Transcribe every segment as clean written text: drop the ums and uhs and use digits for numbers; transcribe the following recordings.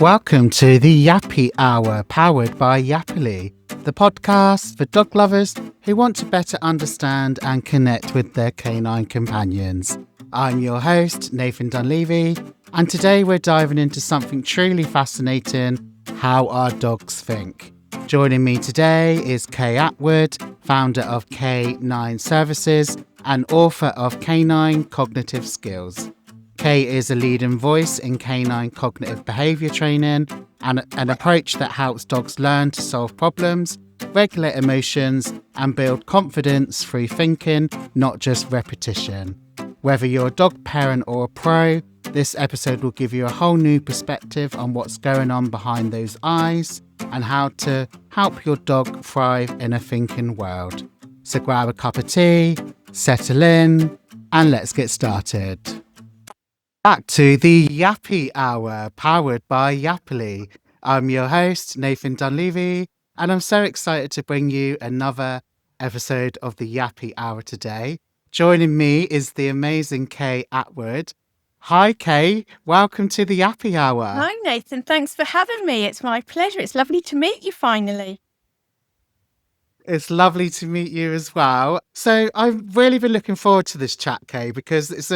Welcome to the Yappy Hour, powered by Yappily, the podcast for dog lovers who want to better understand and connect with their canine companions. I'm your host, Nathan Dunleavy, and today we're diving into something truly fascinating: how our dogs think. Joining me today is Kay Attwood, founder of Canine Services and author of Canine Cognitive Skills. Kay is a leading voice in canine cognitive behaviour training, and an approach that helps dogs learn to solve problems, regulate emotions, and build confidence through thinking, not just repetition. Whether you're a dog parent or a pro, this episode will give you a whole new perspective on what's going on behind those eyes and how to help your dog thrive in a thinking world. So grab a cup of tea, settle in, and let's get started. Back to the Yappy Hour, powered by Yappily. I'm your host, Nathan Dunleavy, and I'm so excited to bring you another episode of the Yappy Hour today. Joining me is the amazing Kay Attwood. Hi, Kay. Welcome to the Yappy Hour. Hi, Nathan. Thanks for having me. It's my pleasure. It's lovely to meet you finally. It's lovely to meet you as well. So I've really been looking forward to this chat, Kay, because it's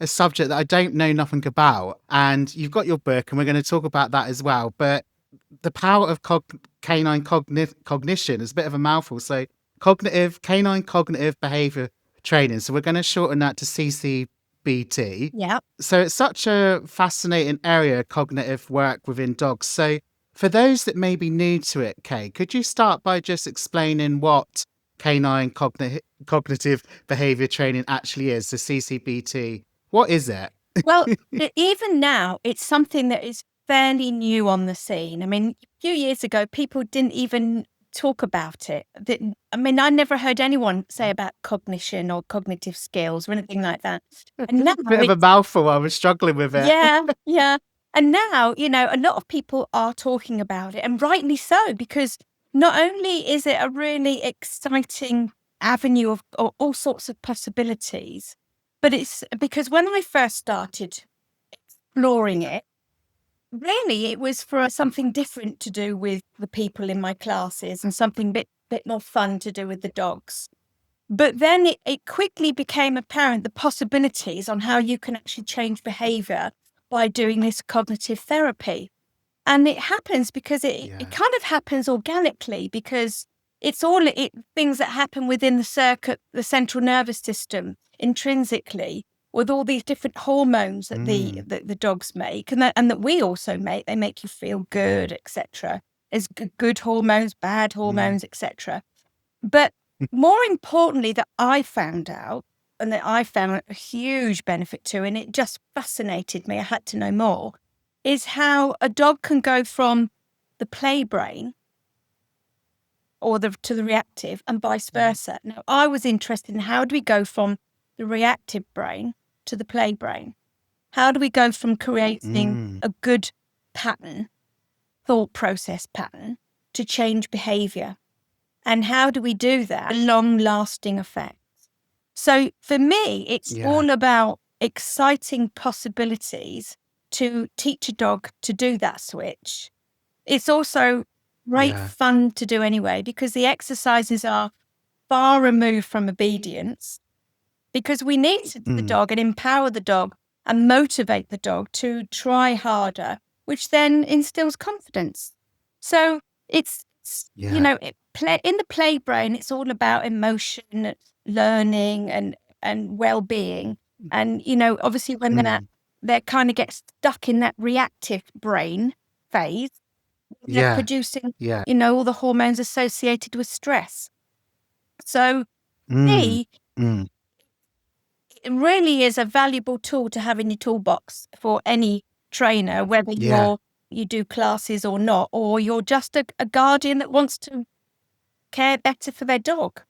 a subject that I don't know nothing about. And you've got your book, and we're going to talk about that as well. But the power of canine cognition is a bit of a mouthful. So Canine Cognitive Behaviour Training. So we're going to shorten that to CCBT. Yeah. So it's such a fascinating area, cognitive work within dogs. So for those that may be new to it, Kay, could you start by just explaining what Canine Cognitive Behaviour Training actually is, the CCBT? What is it? Well, even now, it's something that is fairly new on the scene. I mean, a few years ago, people didn't even talk about it. I never heard anyone say about cognition or cognitive skills or anything like that. And now a bit of a mouthful. I was struggling with it. Yeah. And now, a lot of people are talking about it, and rightly so, because not only is it a really exciting avenue of all sorts of possibilities, but it's because when I first started exploring it, really it was for something different to do with the people in my classes and something bit more fun to do with the dogs. But then it quickly became apparent the possibilities on how you can actually change behaviour by doing this cognitive therapy. And it happens because it kind of happens organically, because it's all things that happen within the circuit, the central nervous system, intrinsically, with all these different hormones that the dogs make and that we also make. They make you feel good, etc. There's good hormones, bad hormones, etc. But more importantly, that I found out, and that I found a huge benefit to, and it just fascinated me, I had to know more, is how a dog can go from the play brain to the reactive, and vice versa. Now, I was interested in how do we go from the reactive brain to the play brain? How do we go from creating a good pattern, thought process pattern, to change behaviour? And how do we do that? Long-lasting effects. So for me, it's all about exciting possibilities to teach a dog to do that switch. It's also great fun to do anyway, because the exercises are far removed from obedience, because we need the dog and empower the dog and motivate the dog to try harder, which then instills confidence. So it's in the play brain, it's all about emotion, learning, and well-being. And obviously when they kind of get stuck in that reactive brain phase, they're producing all the hormones associated with stress. So me, it really is a valuable tool to have in your toolbox for any trainer, whether you do classes or not, or you're just a guardian that wants to care better for their dog.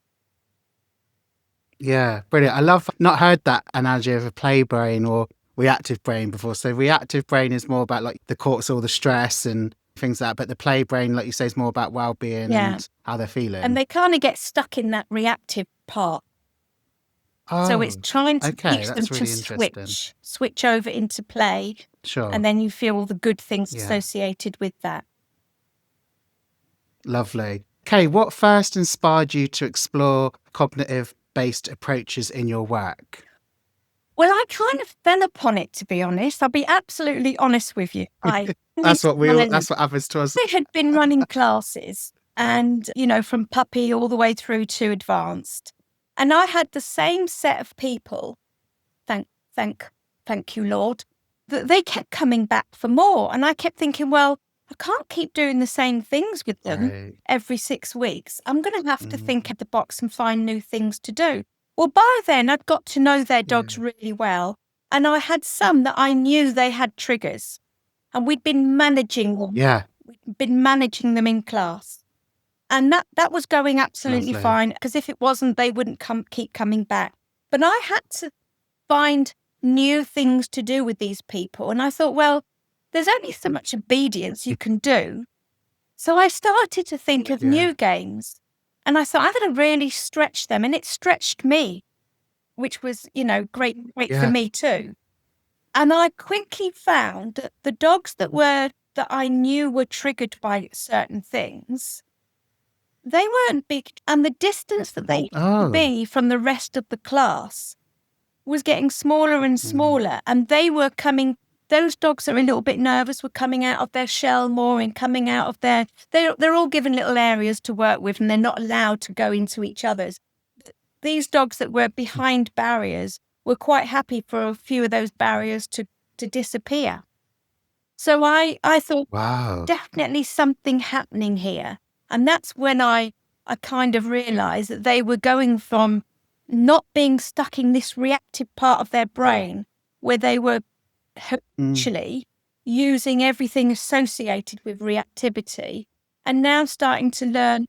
Yeah, brilliant. I love not heard that analogy of a play brain or reactive brain before. So reactive brain is more about like the cortisol, the stress and things like that. But the play brain, like you say, is more about well-being and how they're feeling. And they kind of get stuck in that reactive part. So it's trying to teach them to switch over into play Sure. And then you feel all the good things Yeah. associated with that. Lovely. Kay, what first inspired you to explore cognitive-based approaches in your work? Well, I kind of fell upon it, to be honest. I'll be absolutely honest with you. That's what happens to us. I had been running classes and, from puppy all the way through to advanced. And I had the same set of people, thank you, Lord, that they kept coming back for more. And I kept thinking, well, I can't keep doing the same things with them Right. every 6 weeks. I'm going to have to think Mm. out the box and find new things to do. Well, by then I'd got to know their dogs Yeah. really well. And I had some that I knew they had triggers. And we'd been managing them. Yeah. We'd been managing them in class. And that was going absolutely Lovely. fine, because if it wasn't, they wouldn't keep coming back. But I had to find new things to do with these people. And I thought, well, there's only so much obedience you can do. So I started to think of Yeah. new games. And I thought, I'm going to really stretch them. And it stretched me, which was, great Yeah. for me too. And I quickly found that the dogs that I knew were triggered by certain things, they weren't big. And the distance that they Oh. be from the rest of the class was getting smaller and smaller. And they were those dogs that are a little bit nervous were coming out of their shell more and coming out of they're all given little areas to work with, and they're not allowed to go into each other's. These dogs that were behind barriers were quite happy for a few of those barriers to disappear. So I thought, Wow. definitely something happening here. And that's when I kind of realized that they were going from not being stuck in this reactive part of their brain where they were habitually using everything associated with reactivity, and now starting to learn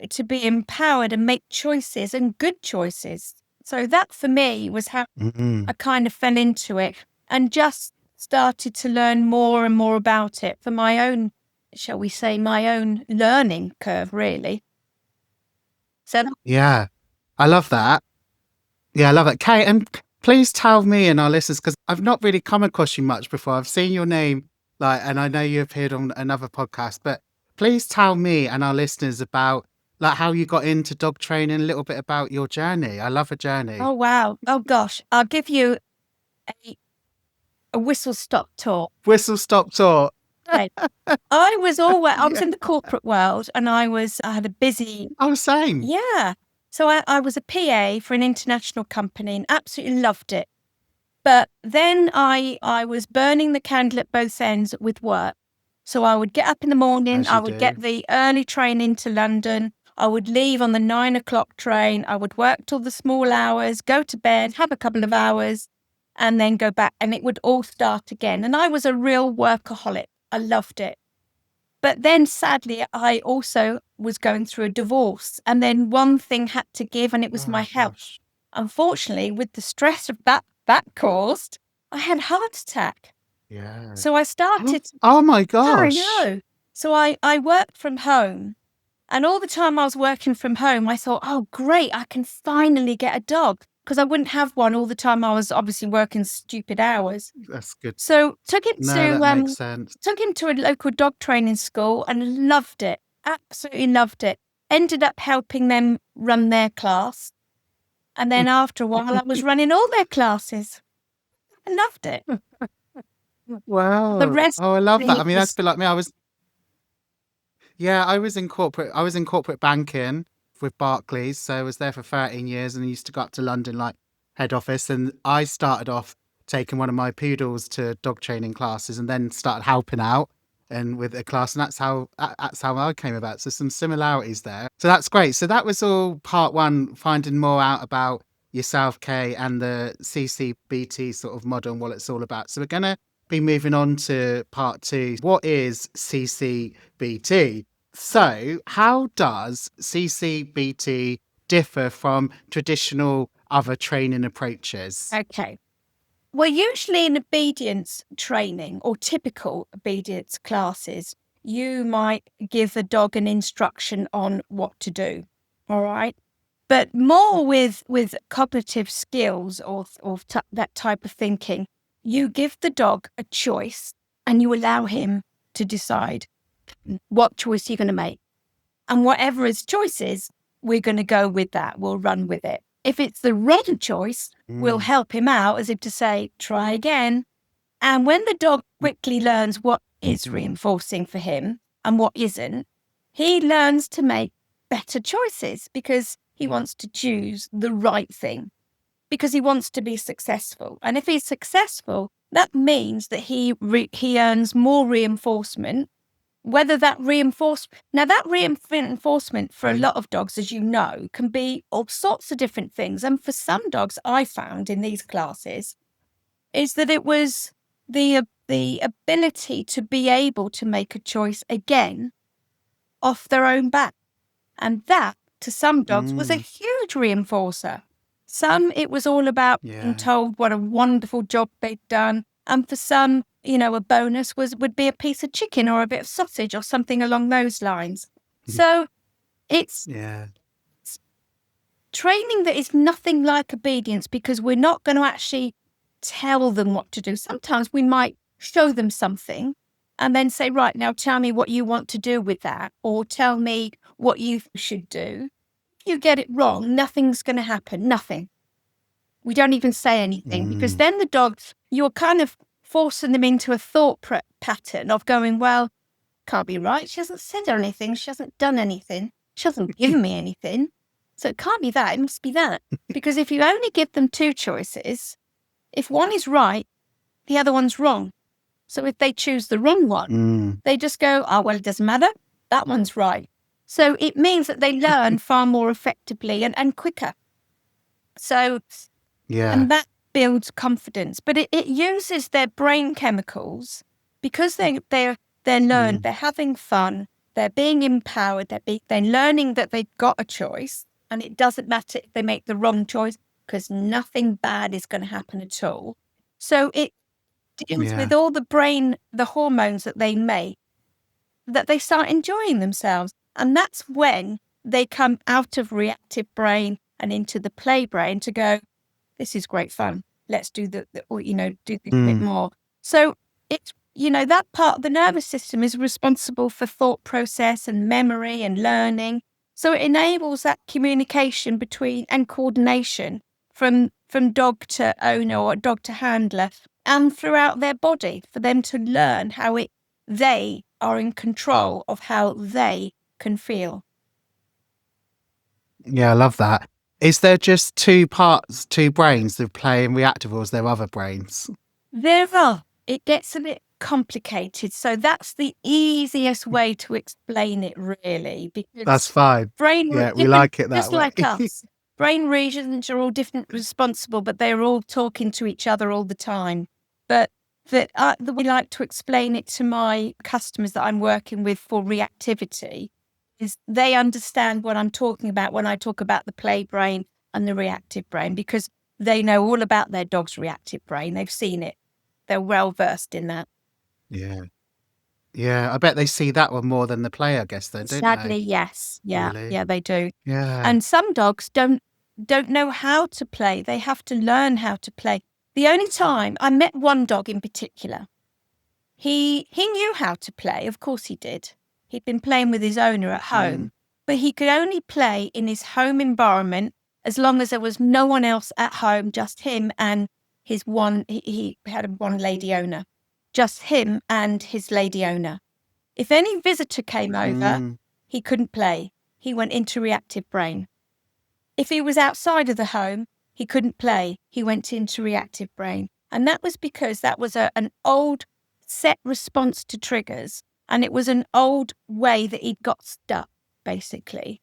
to be empowered and make choices, and good choices. So that for me was how I kind of fell into it and just started to learn more and more about it for my own, shall we say, my own learning curve, really. So Yeah. I love that. Yeah, I love it. Kay, and please tell me and our listeners, because I've not really come across you much before. I've seen your name, and I know you appeared on another podcast, but please tell me and our listeners about how you got into dog training, a little bit about your journey. I love a journey. Oh, wow. Oh, gosh. I'll give you a whistle-stop tour. Whistle-stop tour. Okay. I was in the corporate world, and I had a busy... Oh, same. Yeah. So I was a PA for an international company and absolutely loved it. But then I was burning the candle at both ends with work. So I would get up in the morning, I would get the early train into London, I would leave on the 9 o'clock train, I would work till the small hours, go to bed, have a couple of hours, and then go back, and it would all start again. And I was a real workaholic. I loved it. But then sadly, I also was going through a divorce, and then one thing had to give, and it was my health. Gosh. Unfortunately, with the stress of that caused, I had a heart attack. Yeah. So I started... Oh my gosh. I know. So I worked from home, and all the time I was working from home, I thought, oh, great, I can finally get a dog, because I wouldn't have one all the time I was obviously working stupid hours. That's good. So took him that makes sense. Took him to a local dog training school and loved it. Absolutely loved it. Ended up helping them run their class. And then after a while, I was running all their classes. I loved it. Wow. The rest... I love that. I mean, that's a bit like me. I was in corporate banking with Barclays. So I was there for 13 years and I used to go up to London, head office. And I started off taking one of my poodles to dog training classes, and then started helping out and with a class. And that's how I came about. So some similarities there. So that's great. So that was all part one, finding more out about yourself, Kay, and the CCBT sort of model and what it's all about. So we're going to be moving on to part two. What is CCBT? So how does CCBT differ from traditional other training approaches? Okay. Well, usually in obedience training or typical obedience classes, you might give the dog an instruction on what to do. All right. But more with cognitive skills or that type of thinking, you give the dog a choice and you allow him to decide what choice you're going to make. And whatever his choice is, we're going to go with that. We'll run with it. If it's the wrong choice, we'll help him out as if to say, try again. And when the dog quickly learns what is reinforcing for him and what isn't, he learns to make better choices because he wants to choose the right thing, because he wants to be successful. And if he's successful, that means that he earns more reinforcement. Whether that reinforcement for a lot of dogs, as you know, can be all sorts of different things. And for some dogs, I found in these classes, is that it was the ability to be able to make a choice again off their own back. And that, to some dogs, was a huge reinforcer. Some, it was all about being told what a wonderful job they'd done. And for some, a bonus would be a piece of chicken or a bit of sausage or something along those lines. So it's training that is nothing like obedience, because we're not going to actually tell them what to do. Sometimes we might show them something and then say, right, now tell me what you want to do with that, or tell me what you should do. If you get it wrong, nothing's going to happen. Nothing. We don't even say anything, because then the dogs, you're kind of forcing them into a thought pattern of going, well, can't be right. She hasn't said anything. She hasn't done anything. She hasn't given me anything. So it can't be that. It must be that. Because if you only give them two choices, if one is right, the other one's wrong. So if they choose the wrong one, they just go, oh, well, it doesn't matter. That one's right. So it means that they learn far more effectively and quicker. So, and that builds confidence. But it uses their brain chemicals, because they're learned, they're having fun, they're being empowered, they're learning that they've got a choice, and it doesn't matter if they make the wrong choice, because nothing bad is going to happen at all. So it deals with all the brain, the hormones that they make, that they start enjoying themselves. And that's when they come out of reactive brain and into the play brain to go, this is great fun. Let's do do this a bit more. So it's, that part of the nervous system is responsible for thought process and memory and learning. So it enables that communication between and coordination from dog to owner or dog to handler and throughout their body, for them to learn how they are in control of how they can feel. Yeah, I love that. Is there just two brains, the play and reactive, or is there other brains? There are. It gets a bit complicated. So that's the easiest way to explain it, really. Because that's fine. We like it that just way. Like us. Brain regions are all different, responsible, but they're all talking to each other all the time. But the way I like to explain it to my customers that I'm working with for reactivity is they understand what I'm talking about when I talk about the play brain and the reactive brain, because they know all about their dog's reactive brain. They've seen it. They're well versed in that. Yeah, I bet they see that one more than the play, I guess, then, don't they? Sadly, yes. Yeah, really? Yeah, they do. Yeah. And some dogs don't know how to play. They have to learn how to play. The only time I met one dog in particular, he knew how to play. Of course he did. He'd been playing with his owner at home, but he could only play in his home environment as long as there was no one else at home, just him and his one, he had one lady owner, just him and his lady owner. If any visitor came over, he couldn't play. He went into reactive brain. If he was outside of the home, he couldn't play. He went into reactive brain. And that was because that was an old set response to triggers. And it was an old way that he'd got stuck, basically.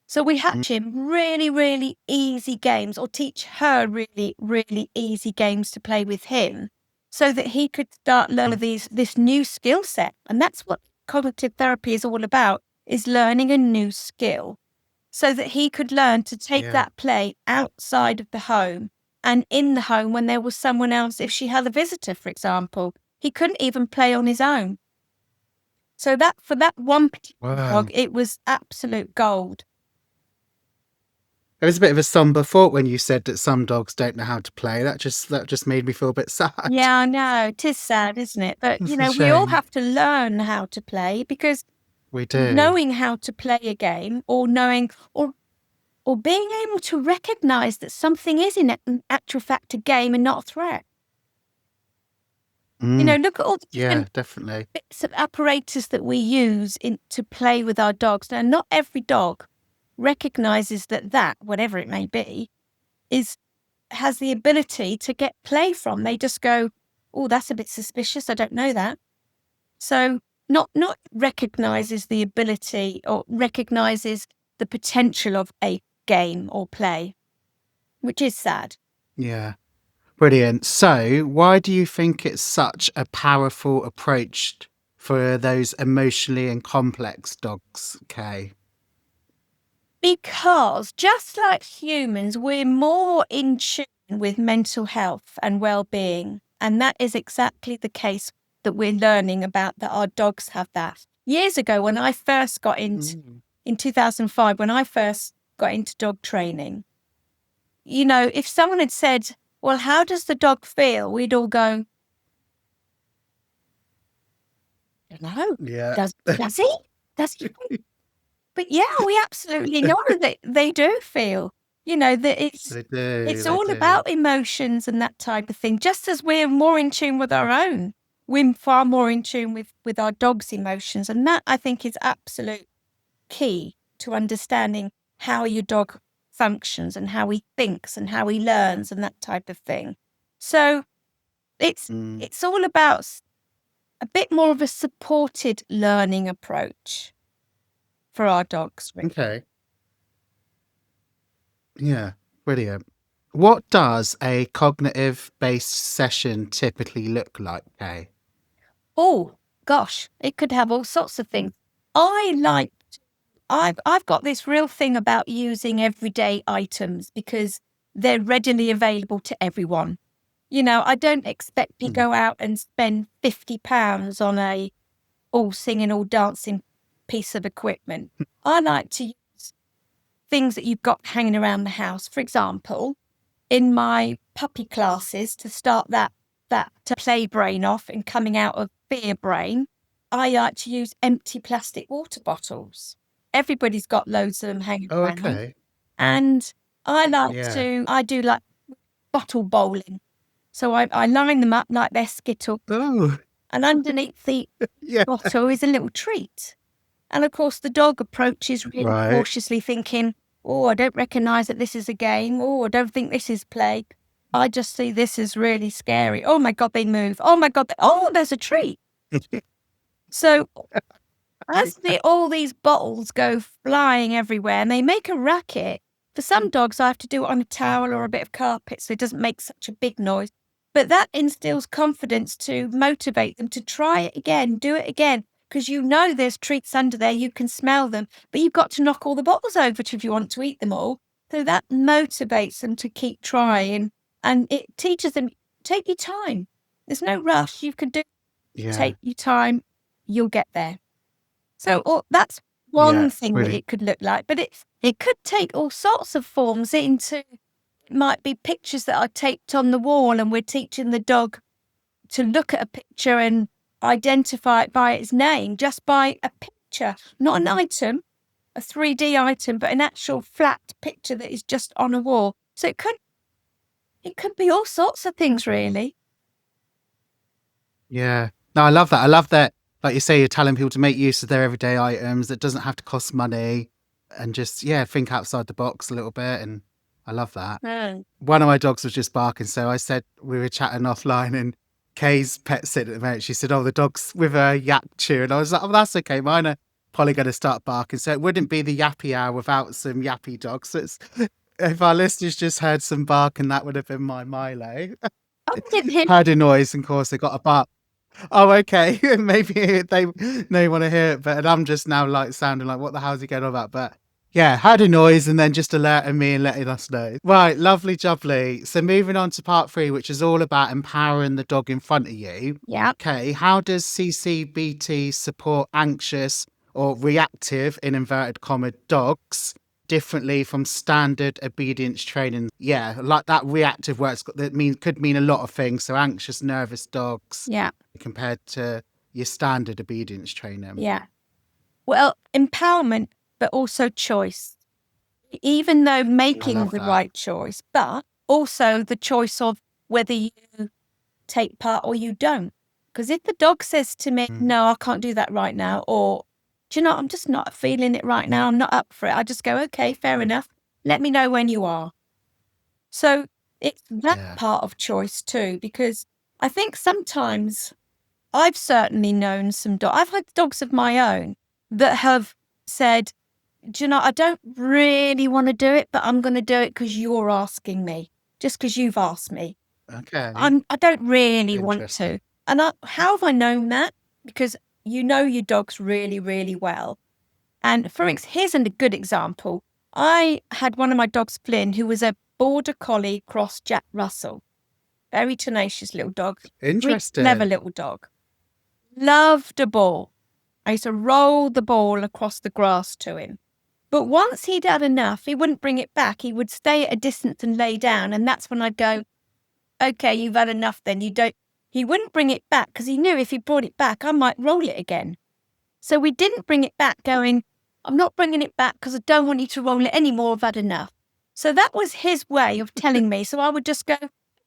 So we had to teach him really, really easy games, or teach her really, really easy games to play with him, so that he could start learning this new skill set. And that's what cognitive therapy is all about, is learning a new skill, so that he could learn to take that play outside of the home and in the home when there was someone else. If she had a visitor, for example, he couldn't even play on his own. So that for that one particular dog, it was absolute gold. It was a bit of a somber thought when you said that some dogs don't know how to play. That just made me feel a bit sad. Yeah, I know. It is sad, isn't it? But, It's a we all shame. have to learn how to play, because We do. knowing how to play a game, or knowing, or being able to recognize that something is in actual fact a game and not a threat. Look at all the Yeah, different definitely. bits of apparatus that we use to play with our dogs. Now, not every dog recognizes that, whatever it may be, has the ability to get play from. They just go, oh, that's a bit suspicious. I don't know that. So not recognizes the ability or recognizes the potential of a game or play, which is sad. Yeah. Brilliant. So, why do you think it's such a powerful approach for those emotionally and complex dogs, Kay? Because just like humans, we're more in tune with mental health and well-being. And that is exactly the case that we're learning about, that our dogs have that. Years ago, when I first got into, in 2005, when I first got into dog training, if someone had said, well, how does the dog feel? We'd all go, I don't know. Yeah. Does he? Does he? But yeah, we absolutely know that they do feel, that They do. it's They all do. about emotions and that type of thing. Just as we're more in tune with our own, we're far more in tune with our dog's emotions. And that, I think, is absolute key to understanding how your dog functions and how he thinks and how he learns and that type of thing. So it's all about a bit more of a supported learning approach for our dogs. Really. Okay. Yeah. Brilliant. What does a cognitive based session typically look like, Kay? Oh gosh, it could have all sorts of things. I've got this real thing about using everyday items because they're readily available to everyone. I don't expect you to go out and spend £50 on a all singing, all dancing piece of equipment. I like to use things that you've got hanging around the house. For example, in my puppy classes, to start that to play brain off and coming out of fear brain, I like to use empty plastic water bottles. Everybody's got loads of them hanging Oh, around. okay. And I do like bottle bowling. So I line them up like they're Skittle. Oh, And underneath the yeah. bottle is a little treat. And of course, the dog approaches really Right. cautiously, thinking, oh, I don't recognise that this is a game. Oh, I don't think this is play. I just see this as really scary. Oh my God, they move. Oh my God, there's a treat. So as all these bottles go flying everywhere and they make a racket, for some dogs, I have to do it on a towel or a bit of carpet so it doesn't make such a big noise. But that instills confidence to motivate them to try it again, do it again, because there's treats under there, you can smell them, but you've got to knock all the bottles over if you want to eat them all. So that motivates them to keep trying, and it teaches them, take your time. There's no rush. You can take your time, you'll get there. So that's one thing that it could look like, but it could take all sorts of forms it might be pictures that are taped on the wall, and we're teaching the dog to look at a picture and identify it by its name, just by a picture, not an item, a 3D item, but an actual flat picture that is just on a wall. So it could be all sorts of things, really. Yeah. No, I love that. I love that, like you say, you're telling people to make use of their everyday items that doesn't have to cost money, and just, think outside the box a little bit. And I love that. One of my dogs was just barking. So I said, we were chatting offline, and Kay's pet sit at the moment. She said, oh, the dog's with a yak chew. And I was like, oh, that's okay. Mine are probably going to start barking. So it wouldn't be the yappy hour without some yappy dogs. So if our listeners just heard some barking, that would have been my Milo. Heard a noise, and of course they got a bark. Oh, okay. Maybe they want to hear it, but I'm just now like sounding like, what the hell is he going on about? But yeah, heard a noise and then just alerting me and letting us know. Right, lovely jubbly. So moving on to part 3, which is all about empowering the dog in front of you. Yeah. Okay, how does CCBT support anxious or reactive, in inverted comma, dogs differently from standard obedience training. Yeah, like that reactive works could mean a lot of things. So anxious, nervous dogs Yeah. compared to your standard obedience training. Yeah. Well, empowerment, but also choice. Even though I making love the that. right choice, but also the choice of whether you take part or you don't. Because if the dog says to me, no, I can't do that right now, or, do you know, I'm just not feeling it right now, I'm not up for it, I just go, okay, fair enough. Let me know when you are. So it's that part of choice too, because I think sometimes I've certainly known some dogs, I've had dogs of my own that have said, do you know, I don't really want to do it, but I'm going to do it because you're asking me, just because you've asked me. Okay. I don't really want Interesting. to. And how have I known that? Because you know your dogs really, really well. And here's a good example. I had one of my dogs, Flynn, who was a border collie cross Jack Russell. Very tenacious little dog. Interesting. Clever little dog. Loved a ball. I used to roll the ball across the grass to him. But once he'd had enough, he wouldn't bring it back. He would stay at a distance and lay down. And that's when I'd go, okay, you've had enough then. He wouldn't bring it back because he knew if he brought it back, I might roll it again. So we didn't bring it back going, I'm not bringing it back because I don't want you to roll it anymore. I've had enough. So that was his way of telling me. So I would just go,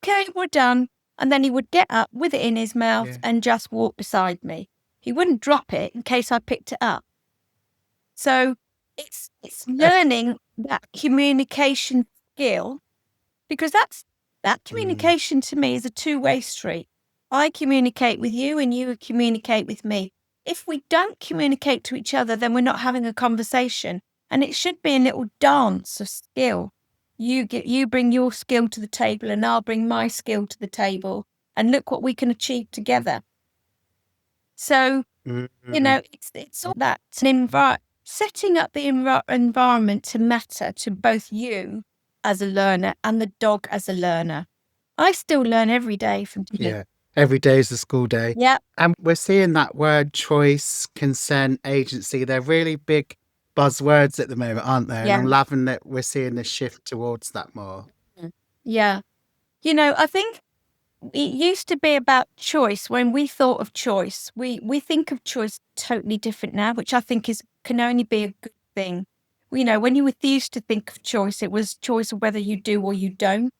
okay, we're done. And then he would get up with it in his mouth and just walk beside me. He wouldn't drop it in case I picked it up. So it's learning that communication skill, because that communication to me is a two-way street. I communicate with you and you communicate with me. If we don't communicate to each other, then we're not having a conversation. And it should be a little dance of skill. You bring your skill to the table and I'll bring my skill to the table. And look what we can achieve together. So, you know, it's all that. Setting up the environment to matter to both you as a learner and the dog as a learner. I still learn every day from you. Yeah. Every day is a school day. Yeah. And we're seeing that word choice, consent, agency. They're really big buzzwords at the moment, aren't they? And Yeah. I'm loving that we're seeing the shift towards that more. Yeah. You know, I think it used to be about choice. When we thought of choice, we think of choice totally different now, which I think can only be a good thing. You know, when you used to think of choice, it was choice of whether you do or you don't.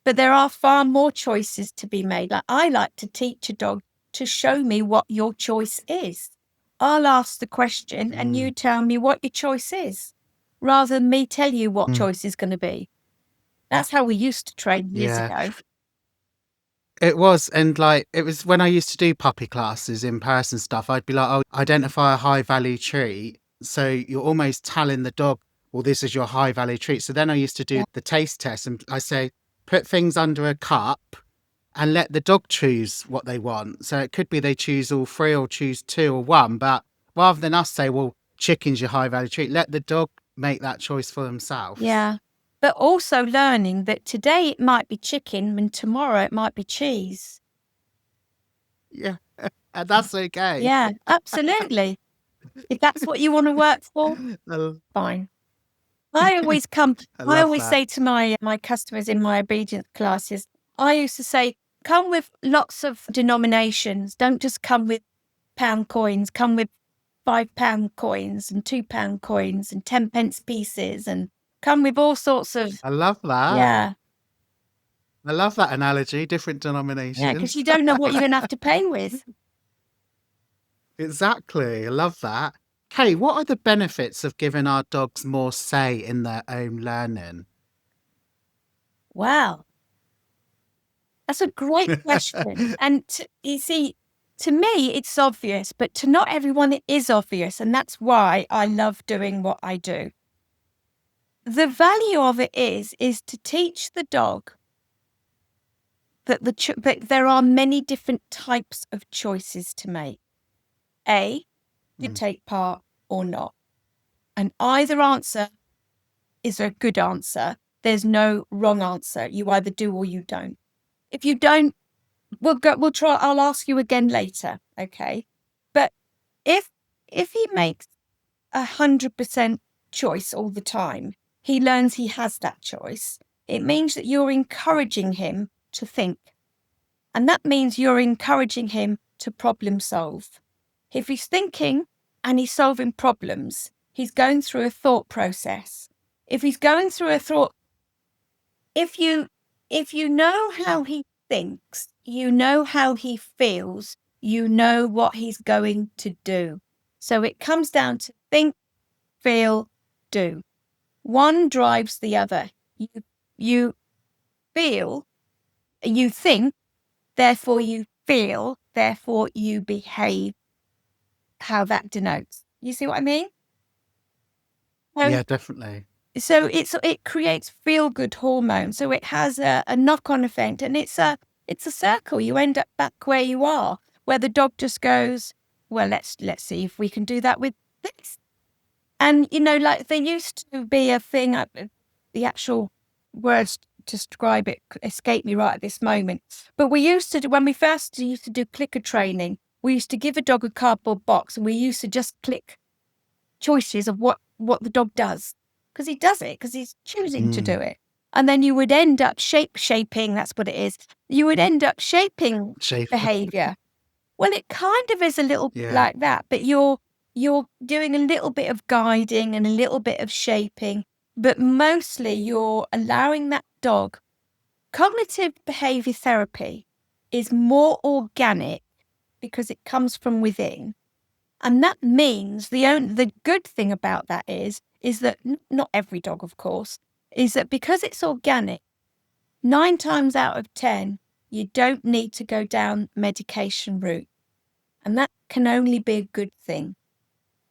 But there are far more choices to be made. Like I like to teach a dog to show me what your choice is. I'll ask the question and you tell me what your choice is, rather than me tell you what choice is going to be. That's how we used to train years ago. It was. And like, it was when I used to do puppy classes in person stuff, I'd be like, oh, identify a high value treat. So you're almost telling the dog, well, this is your high value treat. So then I used to do the taste test and I say, put things under a cup and let the dog choose what they want. So it could be they choose all three or choose two or one, but rather than us say, well, chicken's your high value treat, let the dog make that choice for themselves. Yeah. But also learning that today it might be chicken and tomorrow it might be cheese. Yeah. And that's okay. Yeah, absolutely. If that's what you want to work for, fine. I always say to my customers in my obedience classes, I used to say, come with lots of denominations. Don't just come with pound coins. Come with £5 coins and £2 coins and 10 pence pieces, and come with all sorts of. I love that. Yeah. I love that analogy, different denominations. Yeah, because you don't know what you're going to have to pay with. Exactly. I love that. Kay, what are the benefits of giving our dogs more say in their own learning? Wow. That's a great question. And you see, to me, it's obvious, but to not everyone, it is obvious. And that's why I love doing what I do. The value of it is to teach the dog that that there are many different types of choices to make. A, to take part or not. And either answer is a good answer. There's no wrong answer. You either do or you don't. If you don't, we'll try. I'll ask you again later. Okay. But if he makes 100% choice all the time, he learns he has that choice. It means that you're encouraging him to think. And that means you're encouraging him to problem solve. If he's thinking and he's solving problems, he's going through a thought process. If he's going through a thought, if you know how he thinks, you know how he feels, you know what he's going to do. So it comes down to think, feel, do. One drives the other. You feel, you think, therefore you feel, therefore you behave. How that denotes. You see what I mean? Yeah, definitely. So it creates feel-good hormones. So it has a knock-on effect, and it's a circle. You end up back where you are, where the dog just goes, well, let's see if we can do that with this. And like there used to be a thing. The actual words to describe it escape me right at this moment. But we used to do, when we first used to do clicker training, we used to give a dog a cardboard box, and we used to just click choices of what the dog does. Because he does it, because he's choosing to do it. And then you would end up shaping, that's what it is. You would end up shaping behaviour. Well, it kind of is a little bit like that, but you're doing a little bit of guiding and a little bit of shaping, but mostly you're allowing that dog. Cognitive behaviour therapy is more organic because it comes from within. And that means the good thing about that is that not every dog, of course, is that because it's organic, 9 times out of 10, you don't need to go down medication route. And that can only be a good thing.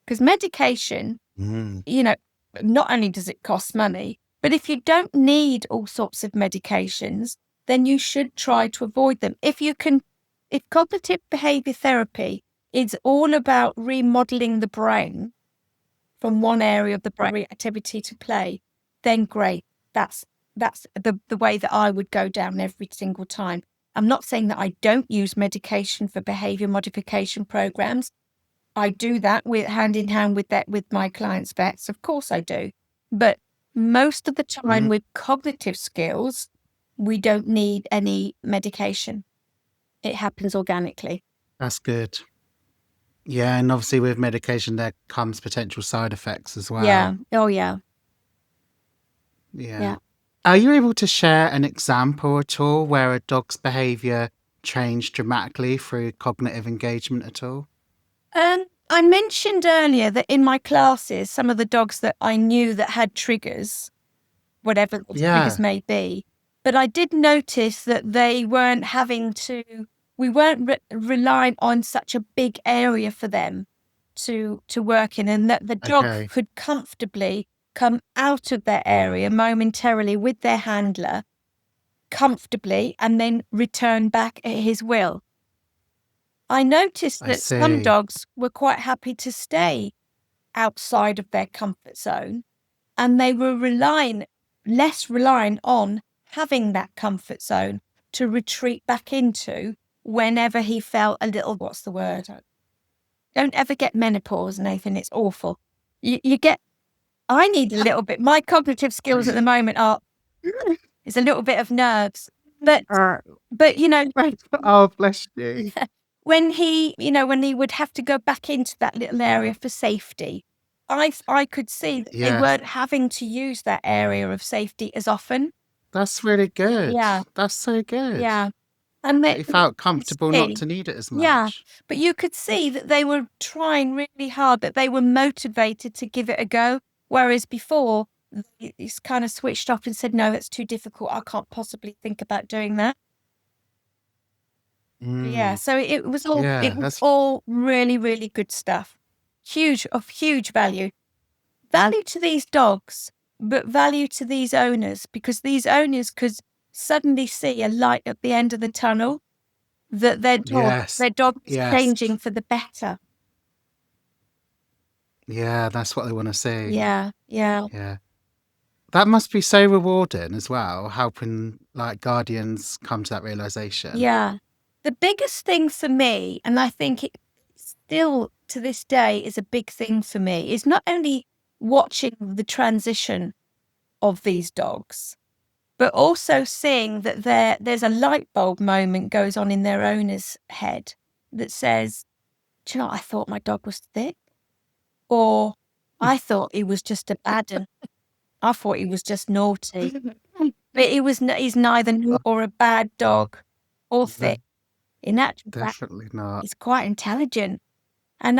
Because medication, not only does it cost money, but if you don't need all sorts of medications, then you should try to avoid them. If cognitive behaviour therapy is all about remodeling the brain from one area of the brain, reactivity to play, then great. That's the way that I would go down every single time. I'm not saying that I don't use medication for behaviour modification programs. I do that hand in hand with my clients' vets. Of course I do. But most of the time with cognitive skills, we don't need any medication. It happens organically. That's good. Yeah, and obviously with medication there comes potential side effects as well. Yeah. Oh, yeah. Yeah. Are you able to share an example at all where a dog's behaviour changed dramatically through cognitive engagement at all? I mentioned earlier that in my classes, some of the dogs that I knew that had triggers, whatever the triggers may be, but I did notice that they weren't we weren't relying on such a big area for them to work in, and that the dog could comfortably come out of their area momentarily with their handler comfortably and then return back at his will. I noticed that some dogs were quite happy to stay outside of their comfort zone, and they were less reliant on having that comfort zone to retreat back into whenever he felt a little, what's the word? Don't ever get menopause, Nathan. It's awful. I need a little bit. My cognitive skills at the moment is a little bit of nerves, but oh, bless you. When he would have to go back into that little area for safety, I could see that they weren't having to use that area of safety as often. That's really good. Yeah. That's so good. Yeah. And they felt comfortable not to need it as much. Yeah. But you could see that they were trying really hard, that they were motivated to give it a go. Whereas before, it's kind of switched off and said, no, it's too difficult. I can't possibly think about doing that. Yeah, so it was all really, really good stuff. Of huge value. Value to these dogs, but value to these owners, because these owners could suddenly see a light at the end of the tunnel, that their dog is changing for the better. Yeah, that's what they want to see. Yeah. That must be so rewarding as well, helping guardians come to that realization. Yeah. The biggest thing for me, and I think it still to this day is a big thing for me, is not only watching the transition of these dogs, but also seeing that there's a light bulb moment goes on in their owner's head that says, do you know what? I thought my dog was thick, or I thought he was just a bad one. I thought he was just naughty. But he's neither naughty or a bad dog or thick. In actual fact, Definitely not. he's quite intelligent. And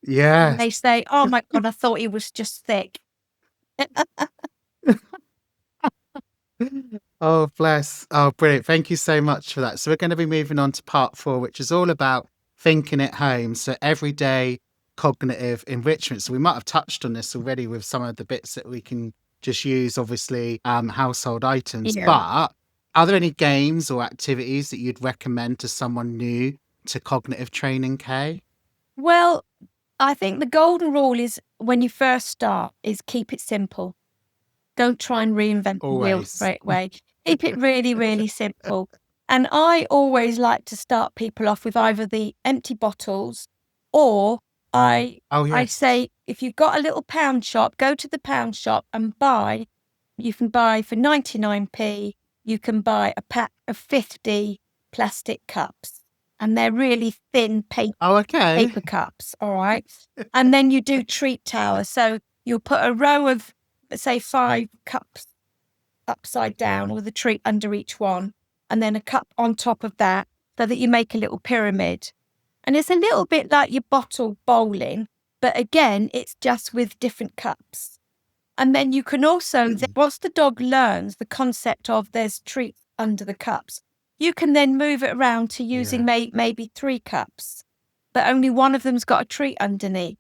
Yes. they say, oh my God, I thought he was just thick. Oh, bless. Oh, brilliant. Thank you so much for that. So we're going to be moving on to part 4, which is all about thinking at home. So everyday cognitive enrichment. So we might have touched on this already with some of the bits that we can just use, obviously, household items. Yeah. But are there any games or activities that you'd recommend to someone new to cognitive training, Kay? Well, I think the golden rule is when you first start is keep it simple. Don't try and reinvent the wheel Always. straight away. Keep it really, really simple. And I always like to start people off with either the empty bottles or I say, if you've got a little pound shop, go to the pound shop and buy. You can buy for 99p, you can buy a pack of 50 plastic cups. And they're really thin paper cups, all right? And then you do treat towers. So you'll put a row of, let's say, 5 cups upside down with a treat under each one, and then a cup on top of that, so that you make a little pyramid. And it's a little bit like your bottle bowling, but again, it's just with different cups. And then you can also, once the dog learns the concept of there's treats under the cups, you can then move it around to using maybe 3 cups, but only one of them's got a treat underneath.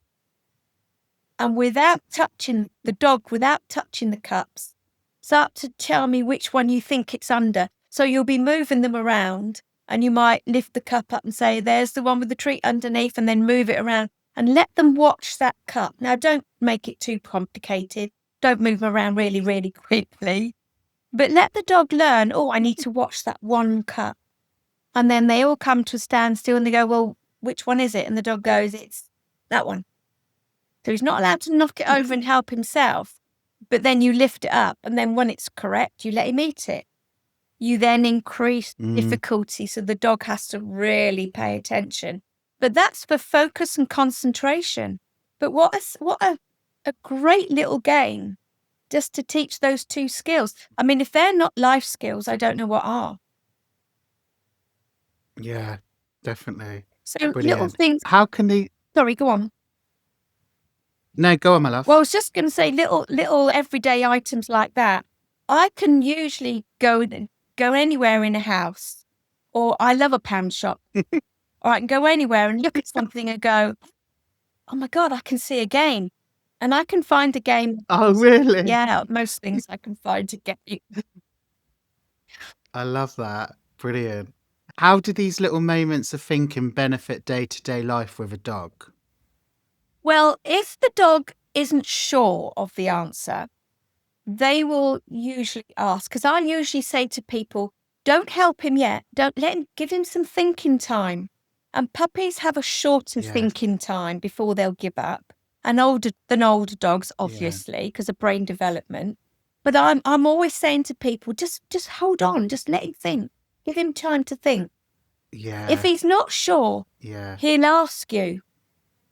And without touching the cups, start to tell me which one you think it's under. So you'll be moving them around and you might lift the cup up and say, there's the one with the treat underneath, and then move it around and let them watch that cup. Now, don't make it too complicated. Don't move them around really, really quickly. But let the dog learn, oh, I need to watch that one cup. And then they all come to a standstill and they go, well, which one is it? And the dog goes, it's that one. So he's not allowed to knock it over and help himself. But then you lift it up, and then when it's correct, you let him eat it. You then increase difficulty, so the dog has to really pay attention. But that's for focus and concentration. But what a great little game just to teach those 2 skills. I mean, if they're not life skills, I don't know what are. Yeah, definitely. So Brilliant. little things. How can they... Sorry, go on. No, go on, my love. Well, I was just going to say little everyday items like that. I can usually go anywhere in a house, or I love a pound shop. Or I can go anywhere and look at something and go, oh my God, I can see a game. And I can find a game. Oh, really? Yeah, most things I can find to get you. I love that. Brilliant. How do these little moments of thinking benefit day-to-day life with a dog? Well, if the dog isn't sure of the answer, they will usually ask, because I usually say to people, don't help him yet. Don't let him, give him some thinking time. And puppies have a shorter thinking time before they'll give up. And older dogs, obviously, because of brain development. But I'm always saying to people, just hold on, just let him think. Give him time to think. Yeah. If he's not sure, he'll ask you.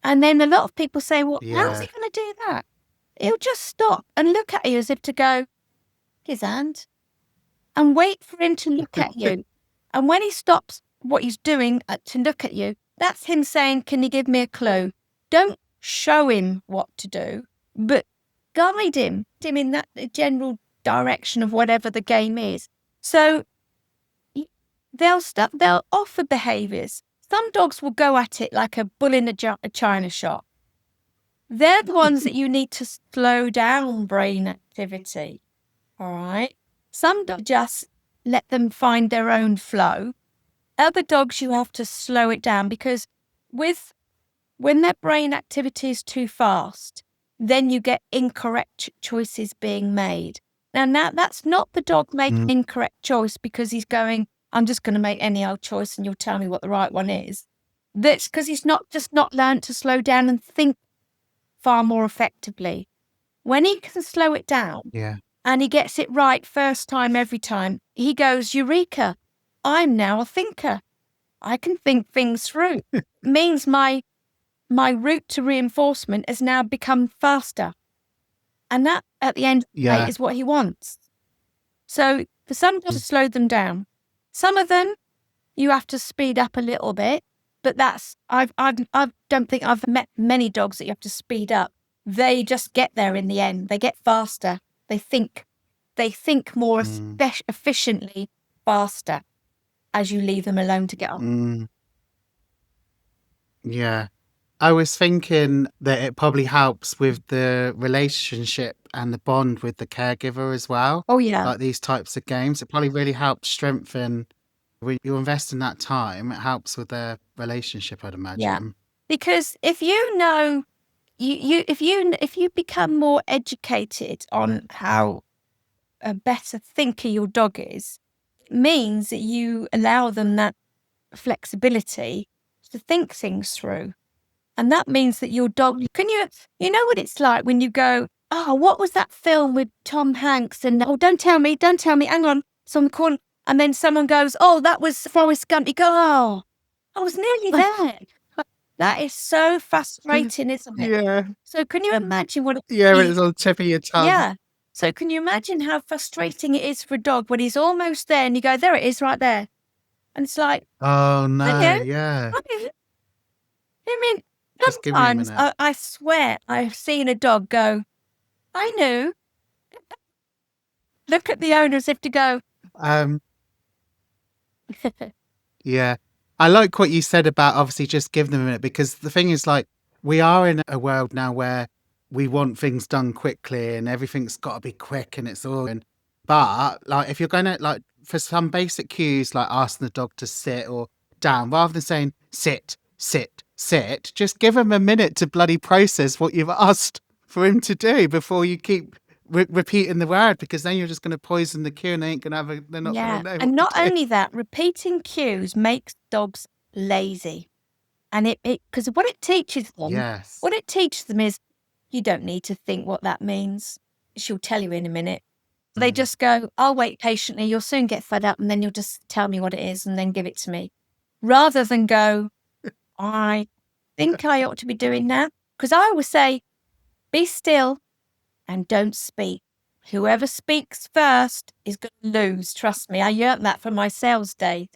And then a lot of people say, well, how's he going to do that? He'll just stop and look at you as if to go, his hand, and wait for him to look at you. And when he stops what he's doing to look at you, that's him saying, can you give me a clue? Don't show him what to do, but guide him in that general direction of whatever the game is. So they'll offer behaviours. Some dogs will go at it like a bull in a china shop. They're the ones that you need to slow down brain activity. All right. Some dogs just let them find their own flow. Other dogs, you have to slow it down, because when their brain activity is too fast, then you get incorrect choices being made. Now that's not the dog making incorrect choice because he's going, I'm just going to make any old choice and you'll tell me what the right one is. That's because he's not learned to slow down and think far more effectively. When he can slow it down Yeah. and he gets it right first time, every time, he goes, Eureka, I'm now a thinker. I can think things through. Means my route to reinforcement has now become faster. And that, at the end of the day, Yeah. is what he wants. So for some dogs to slow them down, some of them you have to speed up a little bit. But that's I don't think I've met many dogs that you have to speed up. They just get there in the end. They get faster. They think more efficiently, faster, as you leave them alone to get on. Yeah. I was thinking that it probably helps with the relationship and the bond with the caregiver as well. Oh yeah, Like these types of games, it probably really helps strengthen. When you invest in that time, it helps with their relationship, I'd yeah. imagine. Because if you know, if you become more educated on how a better thinker your dog is, it means that you allow them that flexibility to think things through. And that means that your dog, you know what it's like when you go, oh, what was that film with Tom Hanks? And, oh, don't tell me, hang on. Someone call, and then someone goes, oh, that was Forrest Gump. You go, oh, I was nearly there. That is so frustrating, isn't it? Yeah. So can you imagine what Yeah, when it's on the tip of your tongue. Yeah. So can you imagine how frustrating it is for a dog when he's almost there and you go, there it is right there. And it's like, Oh, no. yeah. Yeah. I mean, Just give me a sometimes minute. I swear I've seen a dog go, I knew. Look at the owner as if to go, Yeah. I like what you said about obviously just give them a minute, because the thing is, like, we are in a world now where we want things done quickly and everything's got to be quick and it's all. But like, if you're going to, like, for some basic cues, like asking the dog to sit or down, rather than saying sit, sit, sit, just give him a minute to bloody process what you've asked for him to do before you keep repeating the word, because then you're just going to poison the cue and they ain't going to have they're not going to know And what not to do. only that, repeating cues makes dogs lazy. And it because what it teaches them, Yes. is you don't need to think what that means. She'll tell you in a minute. They just go, I'll wait patiently. You'll soon get fed up and then you'll just tell me what it is and then give it to me. Rather than go, I think I ought to be doing that. Because I always say, be still and don't speak. Whoever speaks first is going to lose. Trust me. I learned that from my sales days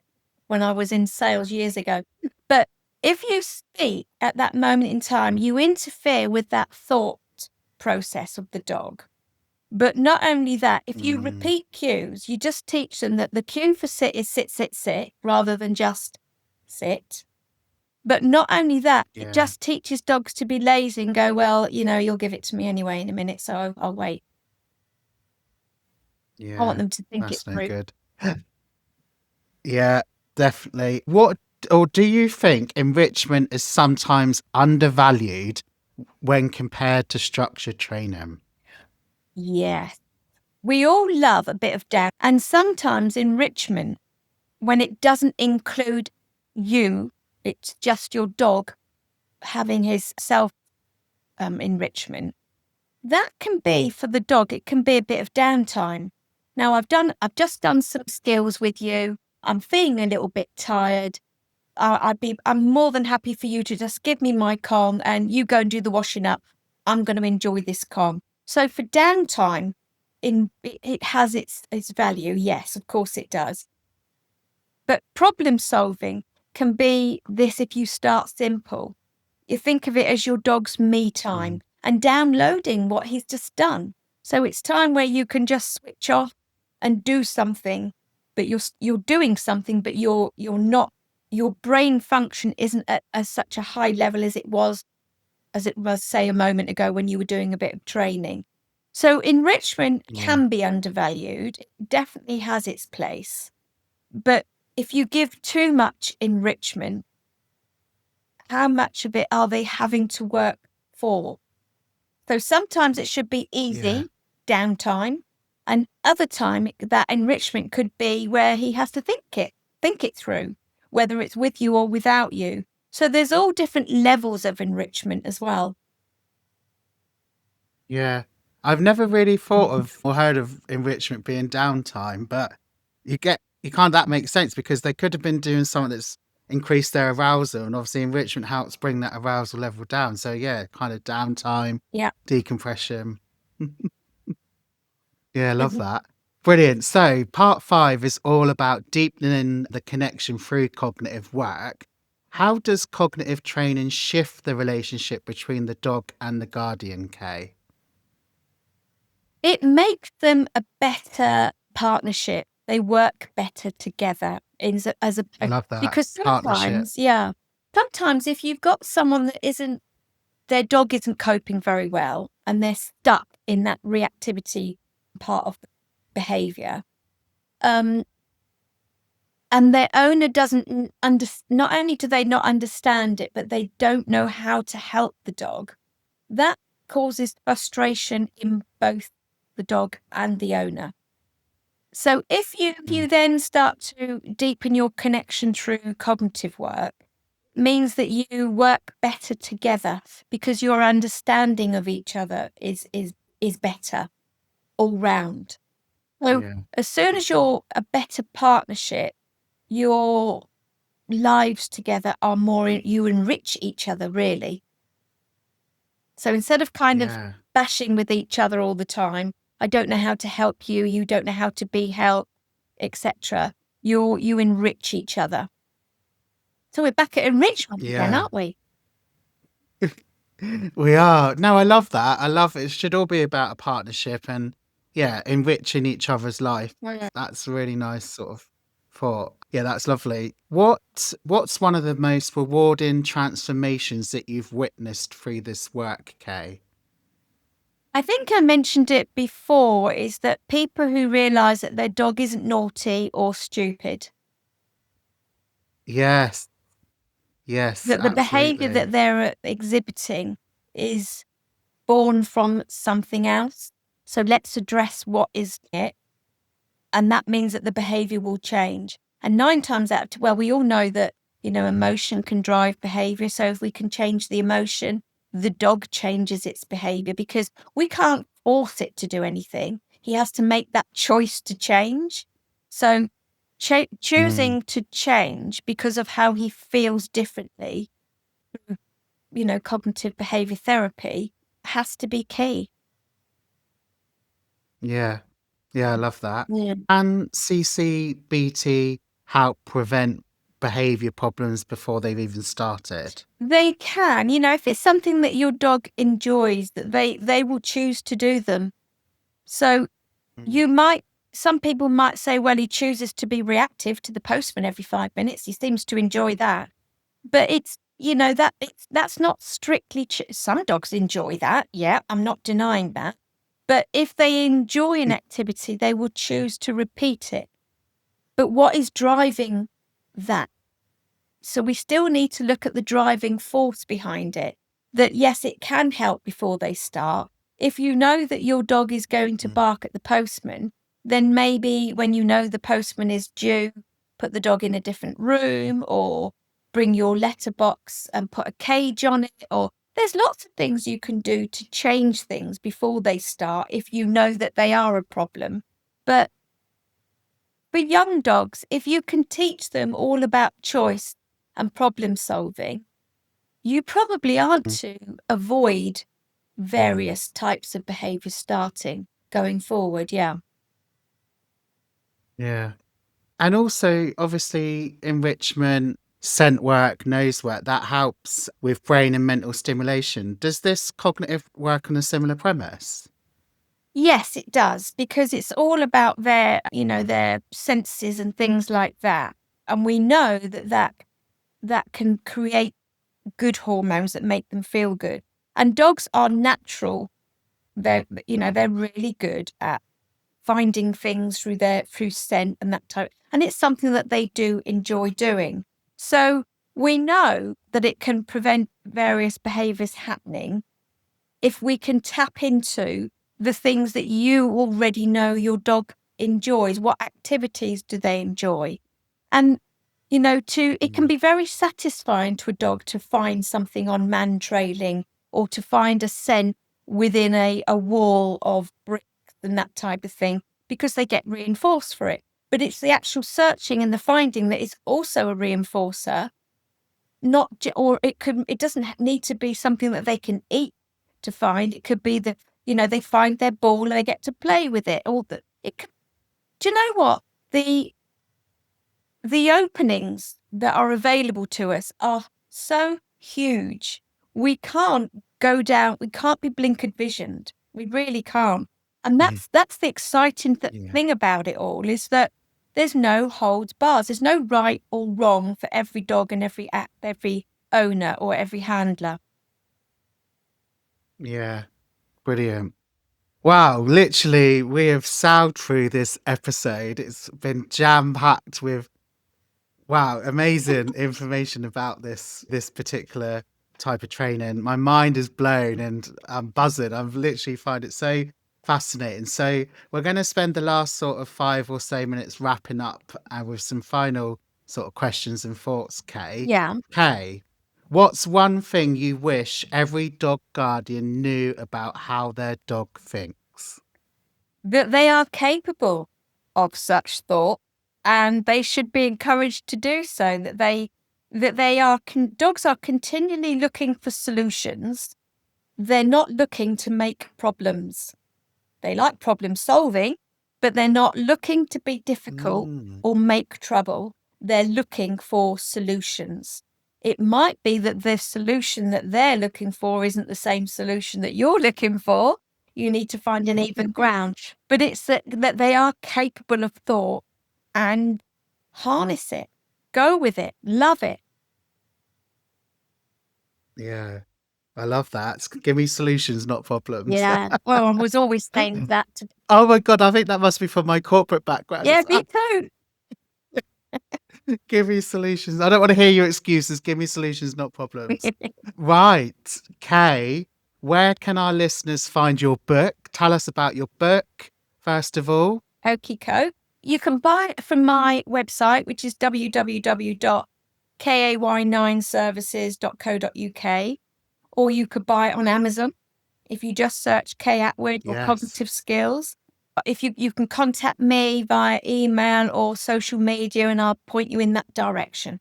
when I was in sales years ago. But if you speak at that moment in time, you interfere with that thought process of the dog. But not only that, if you repeat cues, you just teach them that the cue for sit is sit, sit, sit, rather than just sit. But not only that, it just teaches dogs to be lazy and go, well, you'll give it to me anyway in a minute, so I'll wait. Yeah. I want them to think That's it no through. good. Yeah, definitely. What, or do you think enrichment is sometimes undervalued when compared to structured training? Yes. We all love a bit of doubt. And sometimes enrichment, when it doesn't include you, it's just your dog having his self enrichment, that can be for the dog, it can be a bit of downtime. Now I've just done some skills with you. I'm feeling a little bit tired. I'm more than happy for you to just give me my calm and you go and do the washing up. I'm going to enjoy this calm. So for downtime, it has its value. Yes, of course it does. But problem solving can be this if you start simple. You think of it as your dog's me time and downloading what he's just done. So it's time where you can just switch off and do something, but you're doing something, but you're not. Your brain function isn't at such a high level as it was, say, a moment ago when you were doing a bit of training. So enrichment can be undervalued. It definitely has its place. But if you give too much enrichment, how much of it are they having to work for? So sometimes it should be easy, downtime, and other time that enrichment could be where he has to think it through, whether it's with you or without you. So there's all different levels of enrichment as well. Yeah. I've never really thought of or heard of enrichment being downtime, but that makes sense because they could have been doing something that's increased their arousal, and obviously enrichment helps bring that arousal level down. So yeah, kind of downtime, Yeah. decompression. Yeah, I love that. Brilliant. So part 5 is all about deepening the connection through cognitive work. How does cognitive training shift the relationship between the dog and the guardian, Kay? It makes them a better partnership. They work better together as a I love that. because Partnership. sometimes if you've got someone that their dog isn't coping very well and they're stuck in that reactivity part of the behavior, and their owner doesn't not only do they not understand it, but they don't know how to help the dog. That causes frustration in both the dog and the owner. So if you then start to deepen your connection through cognitive work, means that you work better together because your understanding of each other is better all round. So Yeah. as soon as you're a better partnership, your lives together are more, you enrich each other really. So instead of kind of Yeah. bashing with each other all the time, I don't know how to help you, you don't know how to be helped, etc. You enrich each other. So we're back at enrichment again, Yeah. aren't we? We are. No, I love that. I love it. It should all be about a partnership and yeah, enriching each other's life. Yeah. That's a really nice sort of thought. Yeah, that's lovely. What's one of the most rewarding transformations that you've witnessed through this work, Kay? I think I mentioned it before, is that people who realise that their dog isn't naughty or stupid, Yes. Yes, that the behaviour absolutely. that they're exhibiting is born from something else. So let's address what is it. And that means that the behaviour will change. And 9 times out of 10, well, we all know that, emotion can drive behaviour. So if we can change the emotion, the dog changes its behaviour because we can't force it to do anything. He has to make that choice to change. So Mm, choosing to change because of how he feels differently, cognitive behaviour therapy has to be key. yeah. Yeah, I love that. Yeah. Can CCBT help prevent behaviour problems before they've even started? They can, if it's something that your dog enjoys, that they will choose to do them. So Mm, some people might say, well, he chooses to be reactive to the postman every 5 minutes. He seems to enjoy that. But that's not strictly, some dogs enjoy that. Yeah, I'm not denying that. But if they enjoy an activity, they will choose to repeat it. But what is driving that? So we still need to look at the driving force behind it. That yes, it can help before they start. If you know that your dog is going to mm, bark at the postman, then maybe when you know the postman is due, put the dog in a different room or bring your letterbox and put a cage on it. Or there's lots of things you can do to change things before they start if you know that they are a problem. But for young dogs, if you can teach them all about choice and problem solving, you probably aren't mm. to avoid various types of behaviour starting going forward. Yeah. Yeah. And also, obviously, enrichment, scent work, nose work, that helps with brain and mental stimulation. Does this cognitive work on a similar premise? Yes, it does, because it's all about their senses and things like that. And we know that can create good hormones that make them feel good. And dogs are natural. They're really good at finding things through scent and that type. And it's something that they do enjoy doing. So we know that it can prevent various behaviors happening if we can tap into the things that you already know your dog enjoys. What activities do they enjoy? And it can Mm, be very satisfying to a dog to find something on man trailing or to find a scent within a wall of bricks and that type of thing, because they get reinforced for it. But it's the actual searching and the finding that is also a reinforcer. It doesn't need to be something that they can eat to find. It could be that, they find their ball and they get to play with it. Do you know what? The openings that are available to us are so huge. We can't go down. We can't be blinkered visioned. We really can't. And that's the exciting thing about it all, is that there's no holds bars. There's no right or wrong for every dog and every owner or every handler. Yeah, brilliant. Wow, literally, we have sailed through this episode. It's been jam-packed with, amazing information about this particular type of training. My mind is blown and I'm buzzing. I've literally find it so fascinating. So we're going to spend the last sort of 5 or so minutes wrapping up with some final sort of questions and thoughts, Kay. Yeah. Kay, what's one thing you wish every dog guardian knew about how their dog thinks? That they are capable of such thought, and they should be encouraged to do so. Dogs are continually looking for solutions. They're not looking to make problems. They like problem solving, but they're not looking to be difficult or make trouble. They're looking for solutions. It might be that the solution that they're looking for isn't the same solution that you're looking for. You need to find an even ground. But it's that they are capable of thought, and harness it, go with it, love it. Yeah, I love that. Give me solutions, not problems. Yeah. Well, I was always saying that. Oh my God, I think that must be from my corporate background. Yeah, me too. Give me solutions. I don't want to hear your excuses. Give me solutions, not problems. Right. Kay, where can our listeners find your book? Tell us about your book, first of all. Okey-ko. You can buy it from my website, which is www.kay9services.co.uk, or you could buy it on Amazon if you just search Kay Attwood or Cognitive Skills. If you can contact me via email or social media, and I'll point you in that direction.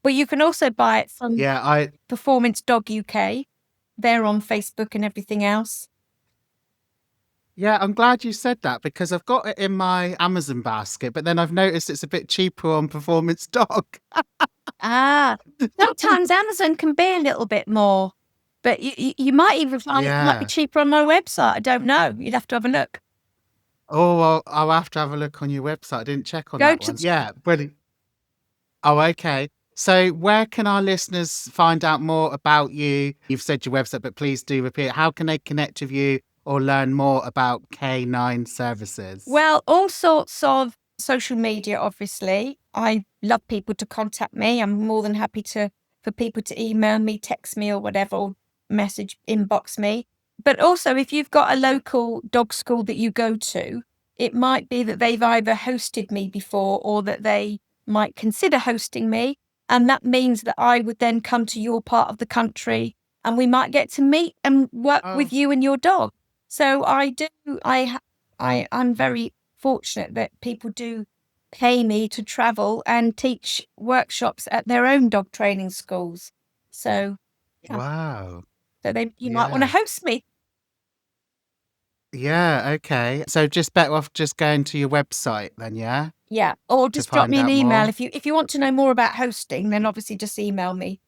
But you can also buy it from Performance Dog UK. They're on Facebook and everything else. Yeah, I'm glad you said that, because I've got it in my Amazon basket, but then I've noticed it's a bit cheaper on Performance Dog. Sometimes Amazon can be a little bit more, but you might even find it might be cheaper on my website. I don't know. You'd have to have a look. Oh, well, I'll have to have a look on your website. I didn't check on that one. Yeah, brilliant. Oh, okay. So where can our listeners find out more about you? You've said your website, but please do repeat. How can they connect with you or learn more about Canine Services? Well, all sorts of social media, obviously. I love people to contact me. I'm more than happy for people to email me, text me or whatever, or message, inbox me. But also, if you've got a local dog school that you go to, it might be that they've either hosted me before or that they might consider hosting me. And that means that I would then come to your part of the country and we might get to meet and work with you and your dog. So I'm very fortunate that people do pay me to travel and teach workshops at their own dog training schools. So, yeah. Wow. So you might want to host me. Yeah, okay. So just better off just going to your website then, yeah? Yeah, or just drop me an email. More. If you want to know more about hosting, then obviously just email me.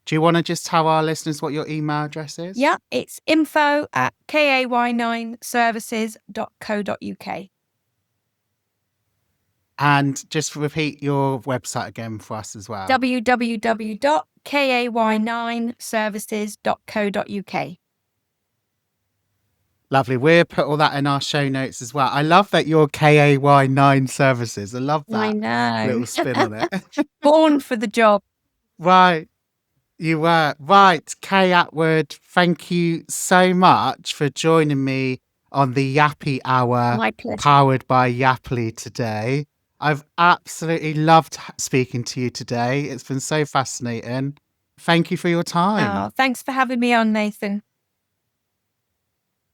Do you want to just tell our listeners what your email address is? Yeah, it's info@kay9services.co.uk. And just repeat your website again for us as well. www.kay9services.co.uk. Lovely. We'll put all that in our show notes as well. I love that you're KAY9 Services. I love that. I know. Little spin on it. Born for the job. Right. You were. Right. Kay Attwood, thank you so much for joining me on the Yappy Hour. My pleasure. Powered by Yappily today. I've absolutely loved speaking to you today. It's been so fascinating. Thank you for your time. Oh, thanks for having me on, Nathan.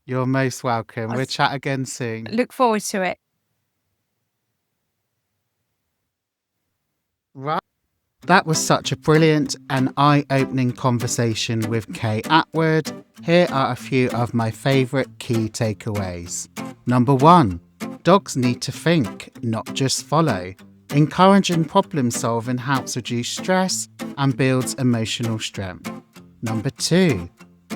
You're most welcome. We'll chat again soon. Look forward to it. Right. That was such a brilliant and eye-opening conversation with Kay Attwood. Here are a few of my favourite key takeaways. Number 1, dogs need to think, not just follow. Encouraging problem solving helps reduce stress and builds emotional strength. Number 2,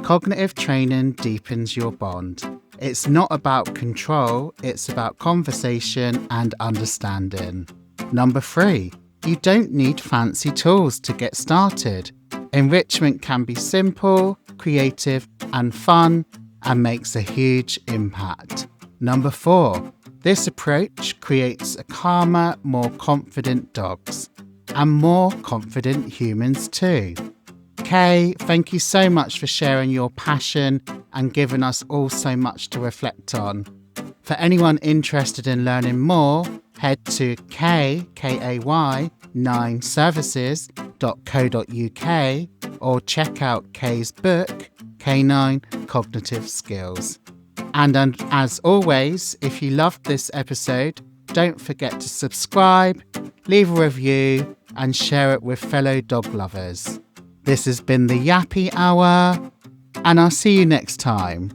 cognitive training deepens your bond. It's not about control, it's about conversation and understanding. Number 3, you don't need fancy tools to get started. Enrichment can be simple, creative, and fun, and makes a huge impact. Number 4, this approach creates a calmer, more confident dogs, and more confident humans too. Kay, thank you so much for sharing your passion and giving us all so much to reflect on. For anyone interested in learning more, head to kay9services.co.uk or check out Kay's book, Canine Cognitive Skills. And as always, if you loved this episode, don't forget to subscribe, leave a review, and share it with fellow dog lovers. This has been the Yappy Hour, and I'll see you next time.